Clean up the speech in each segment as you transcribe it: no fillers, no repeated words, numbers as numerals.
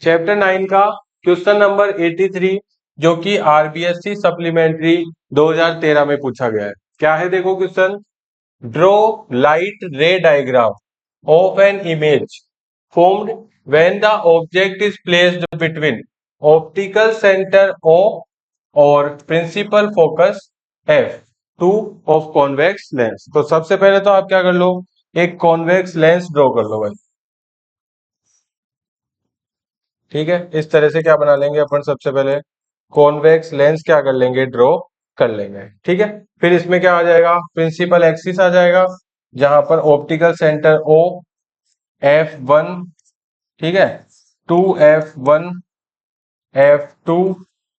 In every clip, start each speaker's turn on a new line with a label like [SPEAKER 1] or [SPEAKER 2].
[SPEAKER 1] Chapter 9 का question number 83 जो कि आरबीएससी सप्लीमेंट्री 2013 में पूछा गया है। क्या है देखो क्वेश्चन, ड्रॉ लाइट रे diagram of an image formed when the object is placed between optical center O और principal focus F2 of convex lens। तो सबसे पहले तो आप क्या कर लो, एक कॉन्वेक्स लेंस ड्रॉ कर लो भाई। ठीक है, इस तरह से क्या बना लेंगे अपन, सबसे पहले कॉन्वेक्स लेंस क्या कर लेंगे, ड्रॉ कर लेंगे। ठीक है, फिर इसमें क्या आ जाएगा, प्रिंसिपल एक्सिस आ जाएगा जहां पर ऑप्टिकल सेंटर O F1, ठीक है, 2F1 F2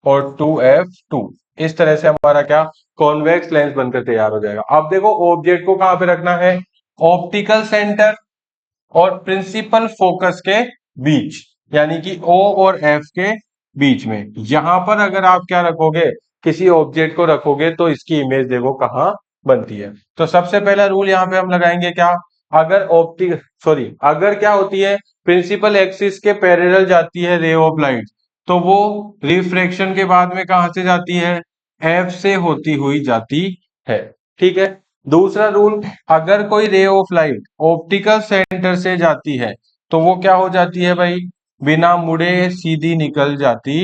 [SPEAKER 1] और 2F2, इस तरह से हमारा क्या कॉन्वेक्स लेंस बनकर तैयार हो जाएगा। अब देखो ऑब्जेक्ट को कहां पे रखना है, ऑप्टिकल सेंटर और प्रिंसिपल फोकस के बीच, यानी कि O और F के बीच में। यहां पर अगर आप क्या रखोगे, किसी ऑब्जेक्ट को रखोगे तो इसकी इमेज देखो कहां बनती है। तो सबसे पहला रूल यहां पे हम लगाएंगे क्या, अगर अगर क्या होती है, प्रिंसिपल एक्सिस के पैरेलल जाती है रे ऑफ लाइट, तो वो रिफ्रैक्शन के बाद में कहां से जाती है, F से होती हुई जाती है। ठीक है, दूसरा रूल, अगर कोई ray of light optical centre से जाती है तो वो क्या हो जाती है भाई, बिना मुड़े सीधी निकल जाती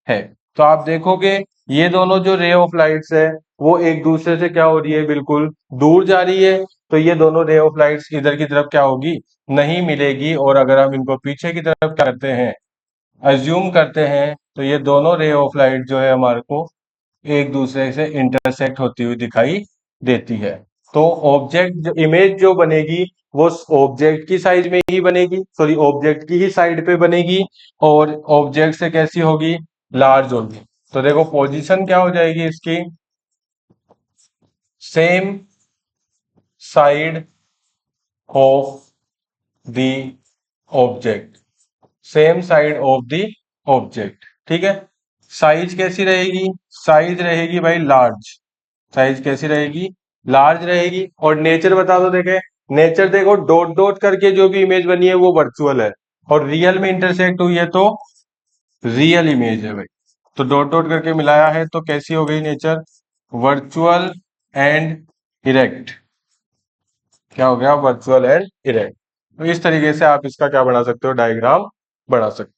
[SPEAKER 1] है। तो आप देखोगे ये दोनों जो रे ऑफ लाइट्स है वो एक दूसरे से क्या हो रही है, बिल्कुल दूर जा रही है। तो ये दोनों रे ऑफ लाइट्स इधर की तरफ क्या होगी, नहीं मिलेगी। और अगर हम इनको पीछे की तरफ क्या करते हैं, अज्यूम करते हैं, तो ये दोनों रे ऑफ लाइट जो है हमारे को एक दूसरे से इंटरसेक्ट होती हुई दिखाई देती है। तो ऑब्जेक्ट जो इमेज जो बनेगी वो ऑब्जेक्ट की साइज में ही बनेगी, ऑब्जेक्ट की ही साइड पे बनेगी और ऑब्जेक्ट से कैसी होगी, लार्ज होगी। तो देखो पोजीशन क्या हो जाएगी इसकी, same side of the object, same side of the object. ठीक है, साइज कैसी रहेगी, साइज रहेगी भाई लार्ज, साइज कैसी रहेगी, लार्ज रहेगी। और नेचर बता दो, देखे नेचर देखो, डॉट डॉट करके जो भी इमेज बनी है वो वर्चुअल है, और रियल में इंटरसेक्ट हुई है तो रियल इमेज है भाई। तो डॉट डॉट करके मिलाया है तो कैसी हो गई नेचर, वर्चुअल एंड इरेक्ट। क्या हो गया, वर्चुअल एंड इरेक्ट। तो इस तरीके से आप इसका क्या बना सकते हो, डायग्राम बना सकते हो।